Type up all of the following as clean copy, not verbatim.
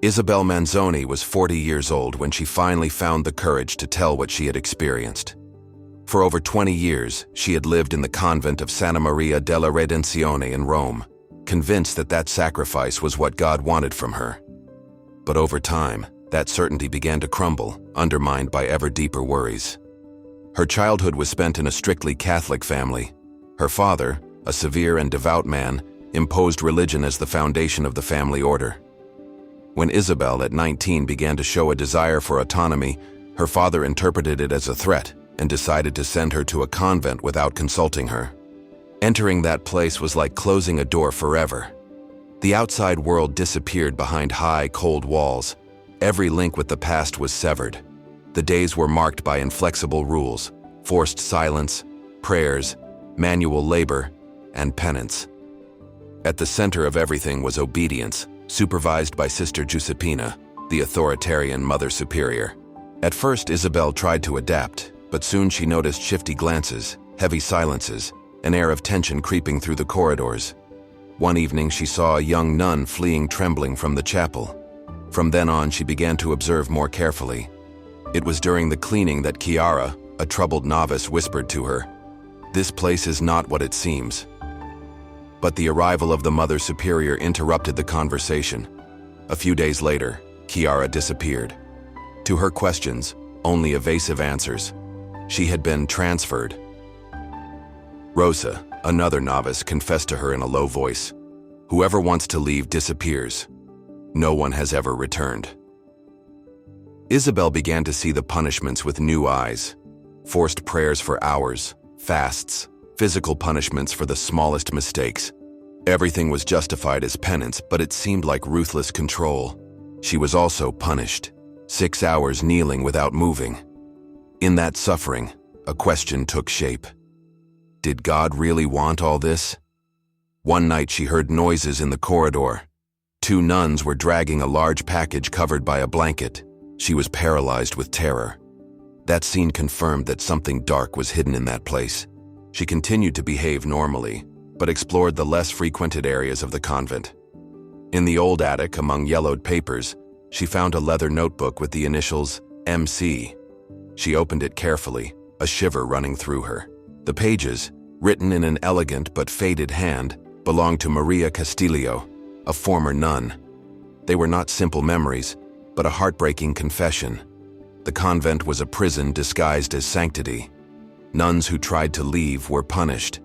Isabel Manzoni was 40 years old when she finally found the courage to tell what she had experienced. For over 20 years, she had lived in the convent of Santa Maria della Redenzione in Rome, convinced that that sacrifice was what God wanted from her. But over time, that certainty began to crumble, undermined by ever deeper worries. Her childhood was spent in a strictly Catholic family. Her father, a severe and devout man, imposed religion as the foundation of the family order. When Isabel, at 19, began to show a desire for autonomy, her father interpreted it as a threat and decided to send her to a convent without consulting her. Entering that place was like closing a door forever. The outside world disappeared behind high, cold walls. Every link with the past was severed. The days were marked by inflexible rules, forced silence, prayers, manual labor, and penance. At the center of everything was obedience, supervised by Sister Giuseppina, the authoritarian Mother Superior. At first, Isabel tried to adapt, but soon she noticed shifty glances, heavy silences, an air of tension creeping through the corridors. One evening, she saw a young nun fleeing trembling from the chapel. From then on, she began to observe more carefully. It was during the cleaning that Chiara, a troubled novice, whispered to her, "This place is not what it seems." But the arrival of the Mother Superior interrupted the conversation. A few days later, Chiara disappeared. To her questions, only evasive answers. She had been transferred. Rosa, another novice, confessed to her in a low voice, "Whoever wants to leave disappears. No one has ever returned." Isabel began to see the punishments with new eyes. Forced prayers for hours, fasts, physical punishments for the smallest mistakes. Everything was justified as penance, but it seemed like ruthless control. She was also punished. 6 hours kneeling without moving. In that suffering, a question took shape. Did God really want all this? One night she heard noises in the corridor. 2 nuns were dragging a large package covered by a blanket. She was paralyzed with terror. That scene confirmed that something dark was hidden in that place. She continued to behave normally, but explored the less frequented areas of the convent. In the old attic, among yellowed papers, she found a leather notebook with the initials MC. She opened it carefully, a shiver running through her. The pages, written in an elegant but faded hand, belonged to Maria Castillo, a former nun. They were not simple memories, but a heartbreaking confession. The convent was a prison disguised as sanctity. Nuns who tried to leave were punished.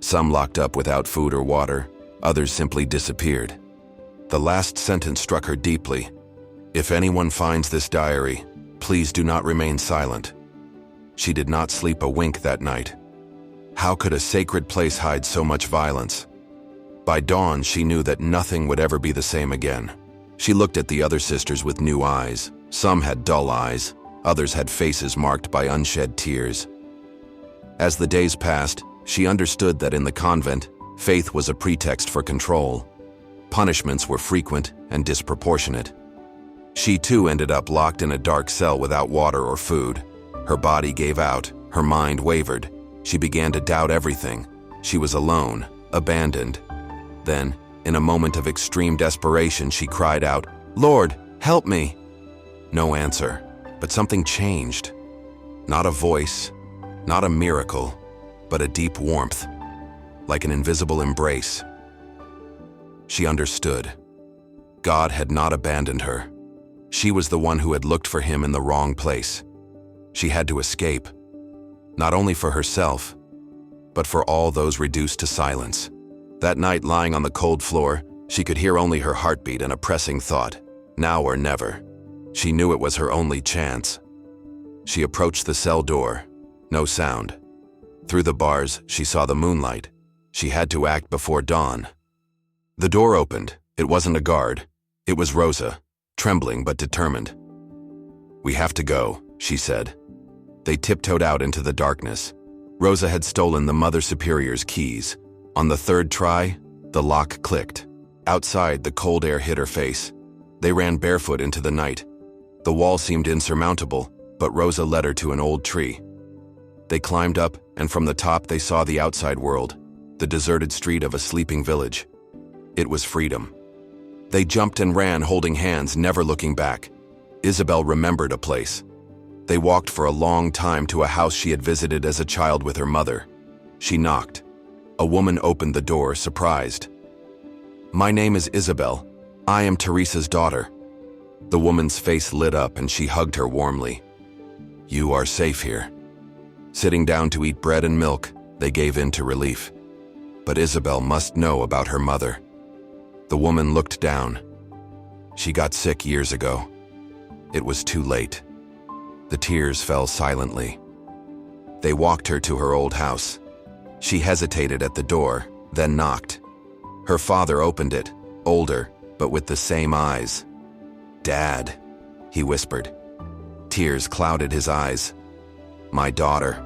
Some locked up without food or water, others simply disappeared. The last sentence struck her deeply. "If anyone finds this diary, please do not remain silent." She did not sleep a wink that night. How could a sacred place hide so much violence? By dawn, she knew that nothing would ever be the same again. She looked at the other sisters with new eyes. Some had dull eyes, others had faces marked by unshed tears. As the days passed, she understood that in the convent, faith was a pretext for control. Punishments were frequent and disproportionate. She too ended up locked in a dark cell without water or food. Her body gave out, her mind wavered. She began to doubt everything. She was alone, abandoned. Then, in a moment of extreme desperation, she cried out, "Lord, help me!" No answer, but something changed. Not a voice, not a miracle, but a deep warmth, like an invisible embrace. She understood. God had not abandoned her. She was the one who had looked for him in the wrong place. She had to escape, not only for herself, but for all those reduced to silence. That night, lying on the cold floor, she could hear only her heartbeat and a pressing thought, now or never. She knew it was her only chance. She approached the cell door. No sound. Through the bars, she saw the moonlight. She had to act before dawn. The door opened. It wasn't a guard. It was Rosa, trembling but determined. "We have to go," she said. They tiptoed out into the darkness. Rosa had stolen the Mother Superior's keys. On the 3rd try, the lock clicked. Outside, the cold air hit her face. They ran barefoot into the night. The wall seemed insurmountable, but Rosa led her to an old tree. They climbed up, and from the top they saw the outside world, the deserted street of a sleeping village. It was freedom. They jumped and ran, holding hands, never looking back. Isabel remembered a place. They walked for a long time to a house she had visited as a child with her mother. She knocked. A woman opened the door, surprised. "My name is Isabel. I am Teresa's daughter." The woman's face lit up and she hugged her warmly. "You are safe here." Sitting down to eat bread and milk, they gave in to relief. But Isabel must know about her mother. The woman looked down. "She got sick years ago. It was too late." The tears fell silently. They walked her to her old house. She hesitated at the door, then knocked. Her father opened it, older, but with the same eyes. "Dad," he whispered. Tears clouded his eyes. "My daughter,"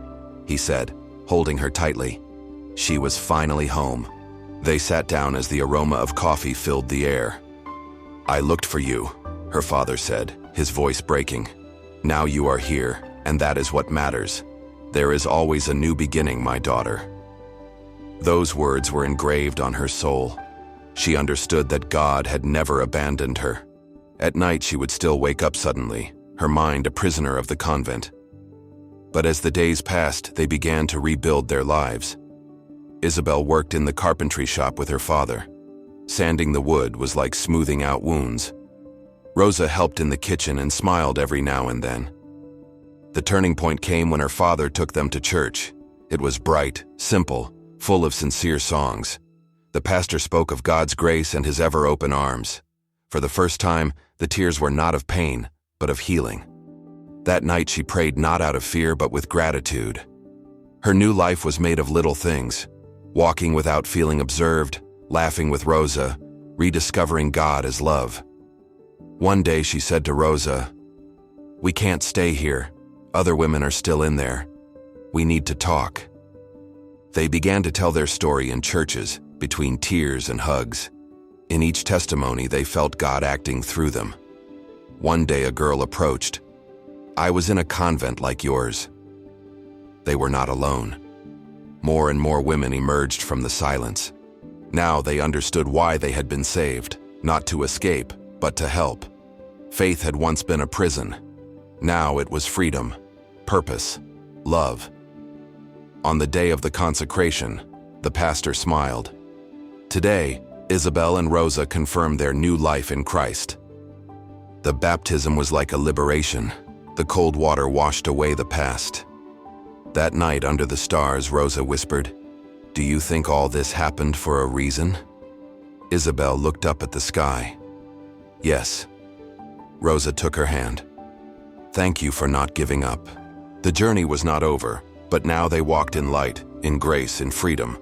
he said, holding her tightly. She was finally home. They sat down as the aroma of coffee filled the air. "I looked for you," her father said, his voice breaking. "Now you are here, and that is what matters. There is always a new beginning, my daughter." Those words were engraved on her soul. She understood that God had never abandoned her. At night she would still wake up suddenly, her mind a prisoner of the convent. But as the days passed, they began to rebuild their lives. Isabel worked in the carpentry shop with her father. Sanding the wood was like smoothing out wounds. Rosa helped in the kitchen and smiled every now and then. The turning point came when her father took them to church. It was bright, simple, full of sincere songs. The pastor spoke of God's grace and his ever-open arms. For the first time, the tears were not of pain, but of healing. That night she prayed not out of fear, but with gratitude. Her new life was made of little things: walking without feeling observed, laughing with Rosa, rediscovering God as love. One day she said to Rosa, "We can't stay here. Other women are still in there. We need to talk." They began to tell their story in churches, between tears and hugs. In each testimony, they felt God acting through them. One day a girl approached. "I was in a convent like yours." They were not alone. More and more women emerged from the silence. Now they understood why they had been saved, not to escape, but to help. Faith had once been a prison. Now it was freedom, purpose, love. On the day of the consecration, the pastor smiled. Today, Isabel and Rosa confirmed their new life in Christ. The baptism was like a liberation. The cold water washed away the past. That night under the stars, Rosa whispered, "Do you think all this happened for a reason?" Isabel looked up at the sky. "Yes." Rosa took her hand. "Thank you for not giving up." The journey was not over, but now they walked in light, in grace, in freedom.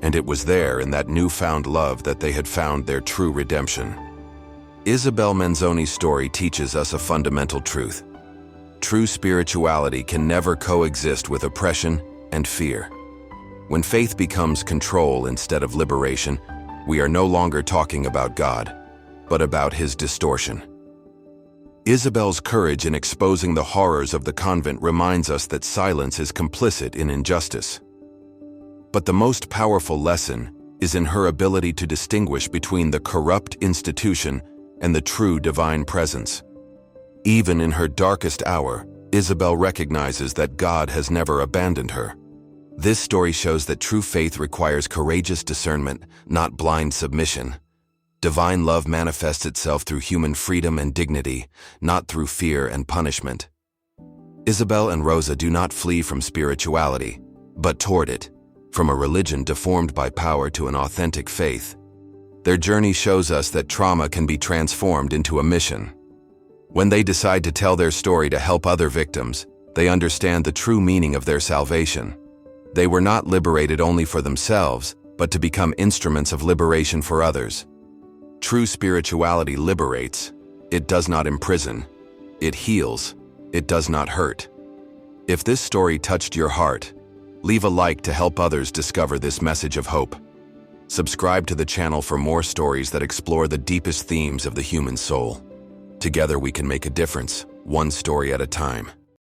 And it was there, in that newfound love, that they had found their true redemption. Isabel Manzoni's story teaches us a fundamental truth. True spirituality can never coexist with oppression and fear. When faith becomes control instead of liberation, we are no longer talking about God, but about his distortion. Isabel's courage in exposing the horrors of the convent reminds us that silence is complicit in injustice. But the most powerful lesson is in her ability to distinguish between the corrupt institution and the true divine presence. Even in her darkest hour, Isabel recognizes that God has never abandoned her. This story shows that true faith requires courageous discernment, not blind submission. Divine love manifests itself through human freedom and dignity, not through fear and punishment. Isabel and Rosa do not flee from spirituality, but toward it, from a religion deformed by power to an authentic faith. Their journey shows us that trauma can be transformed into a mission. When they decide to tell their story to help other victims, they understand the true meaning of their salvation. They were not liberated only for themselves, but to become instruments of liberation for others. True spirituality liberates. It does not imprison. It heals. It does not hurt. If this story touched your heart, leave a like to help others discover this message of hope. Subscribe to the channel for more stories that explore the deepest themes of the human soul. Together we can make a difference, one story at a time.